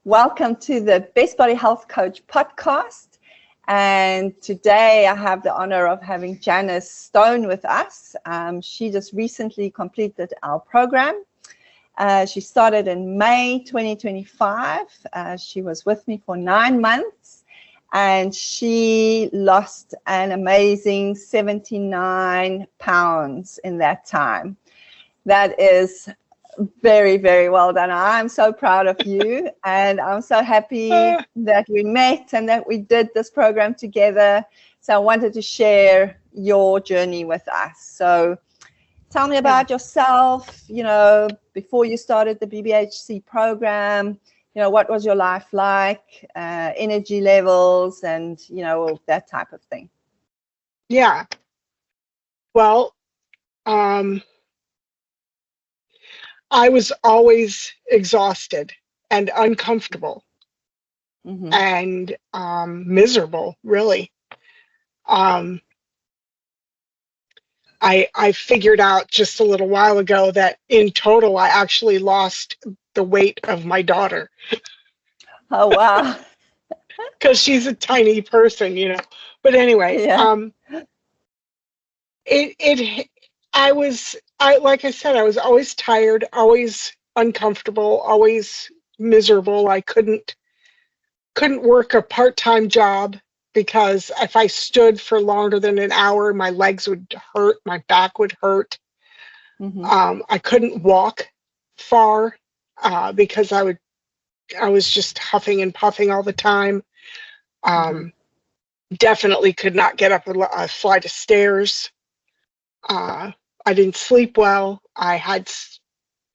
Welcome to the Best Body Health Coach podcast. And today I have the honor of having Janice Stone with us. She just recently completed our program. She started in May 2025. She was with me for 9 months and she lost an amazing 79 pounds in that time. That is very, very well done. I'm so proud of you, and I'm so happy that we met and that we did this program together. So I wanted to share your journey with us. So tell me about yourself, before you started the BBHC program, what was your life like, energy levels, and, that type of thing. Yeah. Well, I was always exhausted and uncomfortable and miserable, really. I figured out just a little while ago that in total, I actually lost the weight of my daughter. Oh, wow. Because she's a tiny person, But anyway, like I said, I was always tired, always uncomfortable, always miserable. I couldn't work a part-time job because if I stood for longer than an hour, my legs would hurt, my back would hurt. I couldn't walk far because I was just huffing and puffing all the time. Definitely could not get up a flight of stairs. I didn't sleep well. I had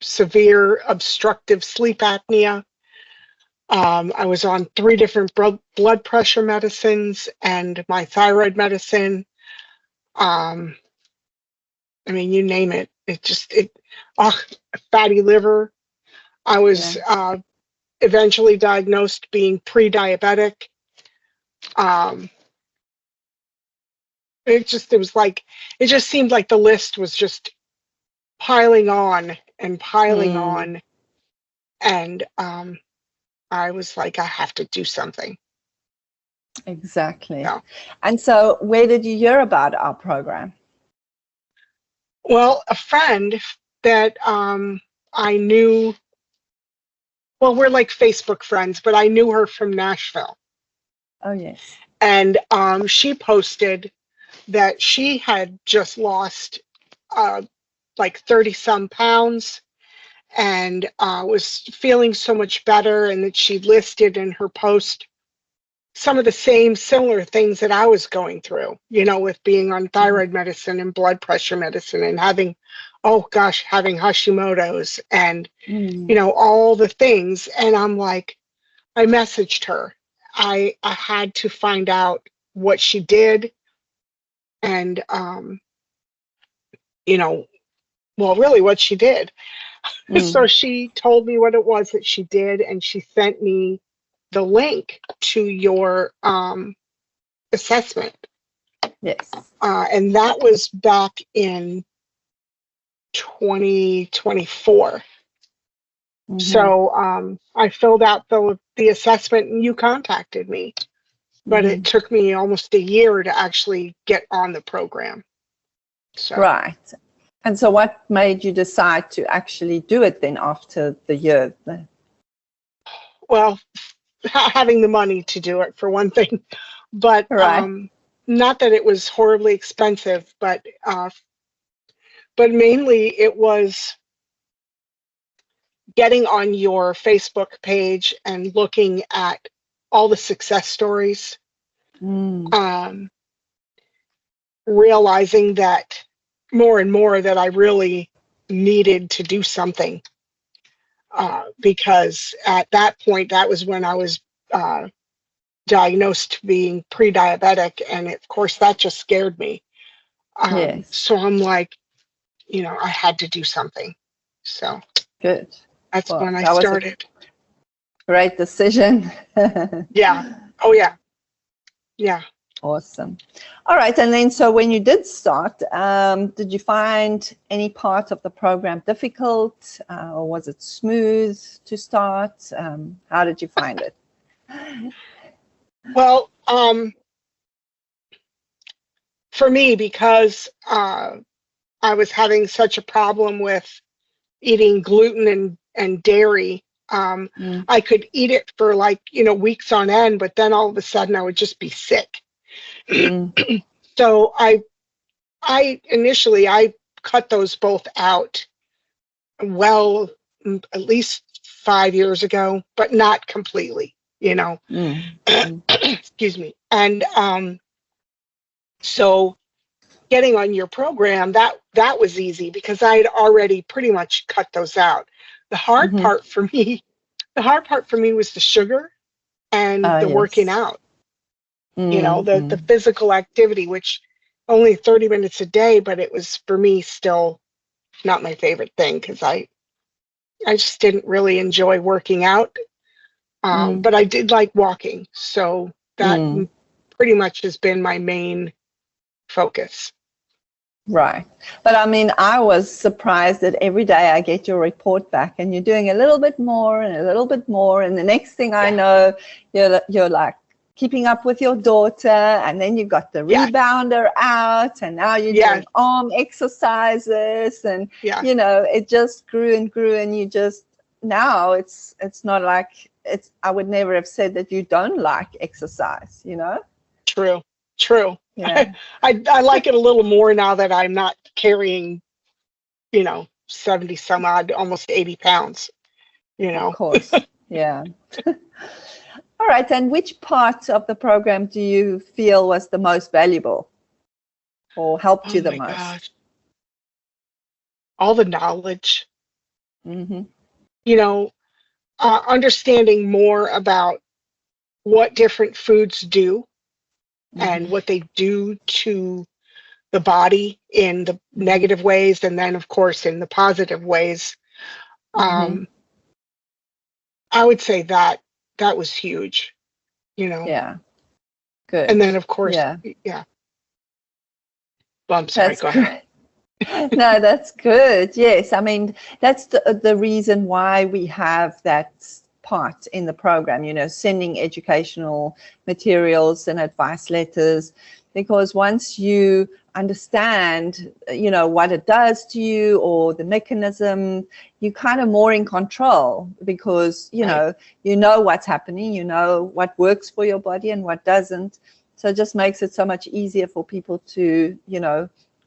severe obstructive sleep apnea. I was on 3 different blood pressure medicines and my thyroid medicine. You name it. Fatty liver. I was eventually diagnosed being pre-diabetic. It just seemed like the list was just piling on and piling on. And I was like, I have to do something. Exactly. Yeah. And so where did you hear about our program? Well, a friend that I knew, well, we're like Facebook friends, but I knew her from Nashville. Oh, yes. And she posted that she had just lost like 30-some pounds and was feeling so much better, and that she listed in her post some of the similar things that I was going through, with being on thyroid medicine and blood pressure medicine and having Hashimoto's and, all the things. And I'm like, I messaged her. I had to find out what she did. And, really what she did. So she told me what it was that she did, and she sent me the link to your assessment. Yes. And that was back in 2024. So I filled out the assessment and you contacted me. But it took me almost a year to actually get on the program. So. Right. And so what made you decide to actually do it then after the year? Well, having the money to do it, for one thing. But not that it was horribly expensive, but mainly it was getting on your Facebook page and looking at all the success stories, realizing that more and more that I really needed to do something, because at that point, that was when I was diagnosed being pre-diabetic, and of course that just scared me. So I'm like, I had to do something. So good. That's when I started. Great decision. Yeah. Oh yeah. Yeah. Awesome. All right. And then, so when you did start, did you find any part of the program difficult, or was it smooth to start? How did you find it? Well, for me, because I was having such a problem with eating gluten and dairy, I could eat it for like, weeks on end, but then all of a sudden I would just be sick. So I initially cut those both out, well, at least 5 years ago, but not completely, excuse me. And so getting on your program, that was easy because I had already pretty much cut those out. The hard part for me was the sugar and the working Yes. out. The physical activity, which only 30 minutes a day, but it was for me still not my favorite thing because I just didn't really enjoy working out. But I did like walking, so that pretty much has been my main focus. Right. But I mean, I was surprised that every day I get your report back and you're doing a little bit more and a little bit more. And the next thing I know, you're like keeping up with your daughter, and then you got the rebounder out, and now you're doing arm exercises, and it just grew and grew, and you just, now it's not like I would never have said that you don't like exercise, True. Yeah. I like it a little more now that I'm not carrying, 70 some odd, almost 80 pounds, Of course. Yeah. All right. And which part of the program do you feel was the most valuable or helped you the most? Gosh. All the knowledge. Understanding more about what different foods do and what they do to the body in the negative ways, and then of course in the positive ways. I would say that was huge, Yeah. Good. And then of course, Well, I'm sorry, That's go ahead. No, that's good. Yes. I mean, that's the reason why we have that part in the program, sending educational materials and advice letters, because once you understand, what it does to you or the mechanism, you're kind of more in control because, you know what's happening, you know what works for your body and what doesn't. So it just makes it so much easier for people to,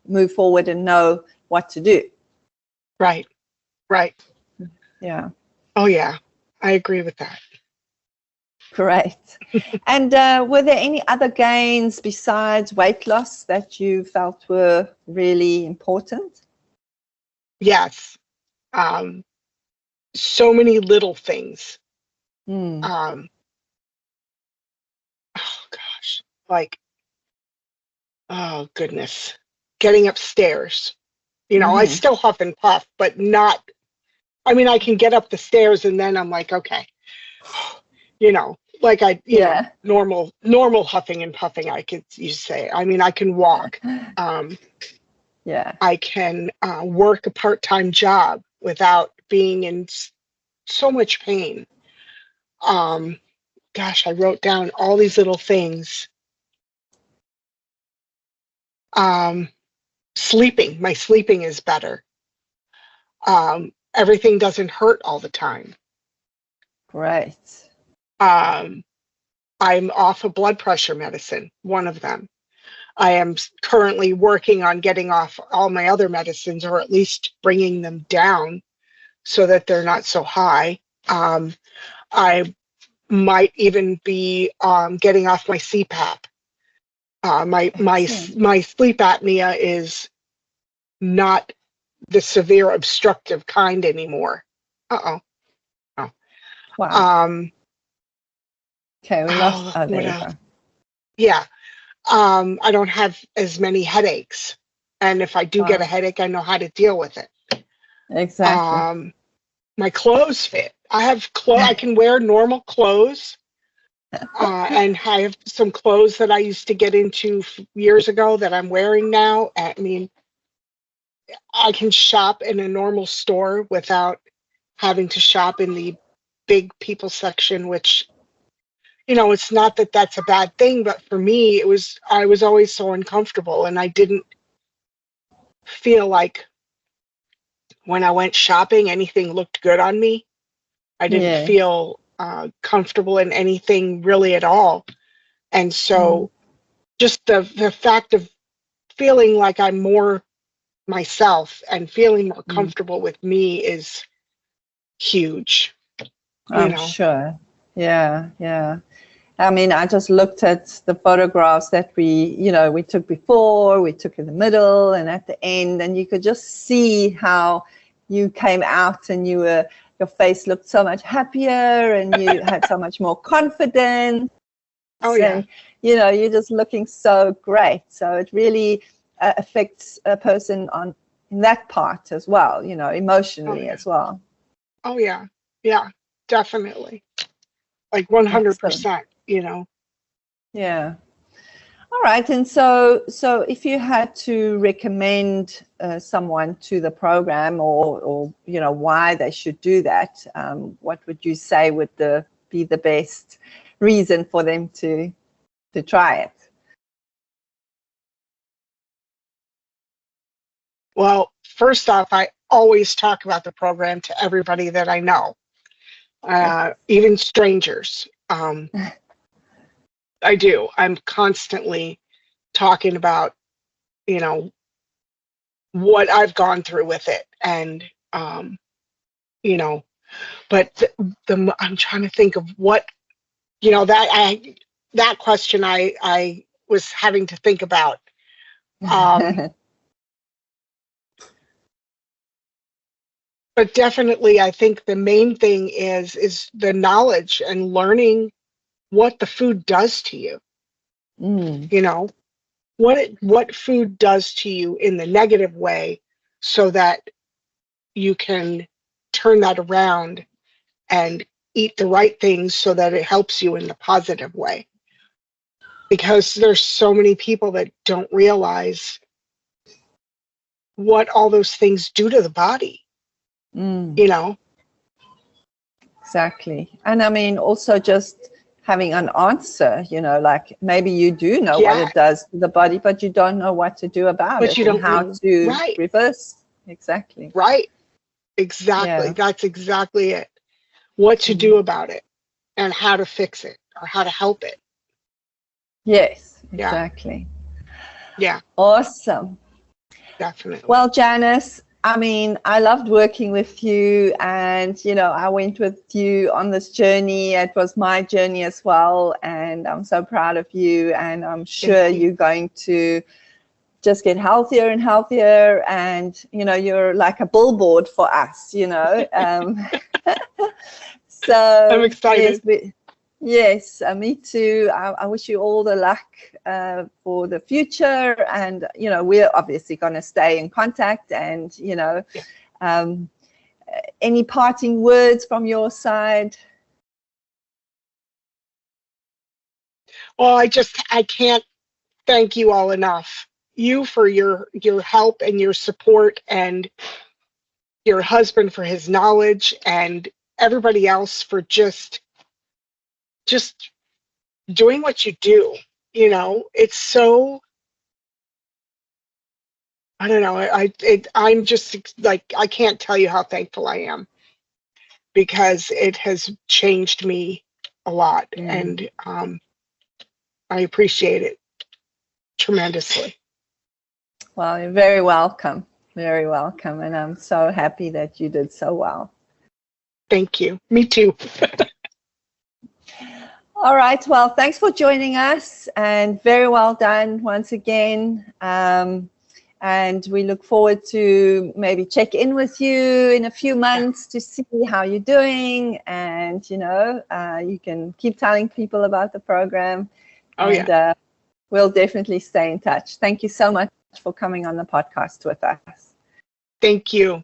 move forward and know what to do. Right. Yeah. Oh yeah, I agree with that. Great. And were there any other gains besides weight loss that you felt were really important? Yes. So many little things. Oh gosh, like, oh goodness, getting upstairs. I still huff and puff, but not, I can get up the stairs and then I'm like, okay, like normal huffing and puffing, you say. I can walk. I can work a part-time job without being in so much pain. Gosh, I wrote down all these little things. Sleeping, my sleeping is better. Everything doesn't hurt all the time. Great. I'm off of blood pressure medicine, one of them. I am currently working on getting off all my other medicines, or at least bringing them down so that they're not so high. I might even be getting off my CPAP. My sleep apnea is not the severe obstructive kind anymore. Oh. Wow. Okay, we lost. Oh, there you go. Yeah. I don't have as many headaches, and if I do get a headache, I know how to deal with it. Exactly. My clothes fit. I have clothes. I can wear normal clothes. And I have some clothes that I used to get into years ago that I'm wearing now. I mean, I can shop in a normal store without having to shop in the big people section, which, it's not that that's a bad thing, but for me, I was always so uncomfortable, and I didn't feel like when I went shopping, anything looked good on me. I didn't Yeah. feel comfortable in anything really at all. And so just the fact of feeling like I'm more myself and feeling more comfortable with me is huge, I'm sure. Yeah, yeah. I mean, I just looked at the photographs that we took before, we took in the middle and at the end, and you could just see how you came out and your face looked so much happier and you had so much more confidence. Oh, yeah. And, you're just looking so great. So it really affects a person in that part as well, emotionally as well. Oh, yeah. Yeah, definitely. Like 100%, Yeah. All right. And so if you had to recommend someone to the program or why they should do that, what would you say would be the best reason for them to try it? Well, first off, I always talk about the program to everybody that I know, even strangers. I do. I'm constantly talking about, what I've gone through with it. And, but I'm trying to think of what, that question I was having to think about. But definitely, I think the main thing is the knowledge and learning what the food does to you. What food does to you in the negative way, so that you can turn that around and eat the right things so that it helps you in the positive way. Because there's so many people that don't realize what all those things do to the body. Exactly. And I mean, also just having an answer, like maybe you do know what it does to the body, but you don't know what to do about it and how to reverse. Exactly. Right. Exactly. Yeah. That's exactly it. What to do about it and how to fix it or how to help it. Yes, exactly. Yeah. Awesome. Definitely. Well, Janice, I mean, I loved working with you, and I went with you on this journey. It was my journey as well, and I'm so proud of you, and I'm sure you're going to just get healthier and healthier, and you're like a billboard for us. So I'm excited. Yes, me too. I wish you all the luck for the future, and we're obviously going to stay in contact. And any parting words from your side? Well, I can't thank you all enough. You for your help and your support, and your husband for his knowledge, and everybody else for just doing what you do. It's so, I don't know. I'm just like, I can't tell you how thankful I am, because it has changed me a lot, and I appreciate it tremendously. Well, you're very welcome. Very welcome. And I'm so happy that you did so well. Thank you. Me too. All right. Well, thanks for joining us, and very well done once again. And we look forward to maybe check in with you in a few months to see how you're doing. And, you can keep telling people about the program. We'll definitely stay in touch. Thank you so much for coming on the podcast with us. Thank you.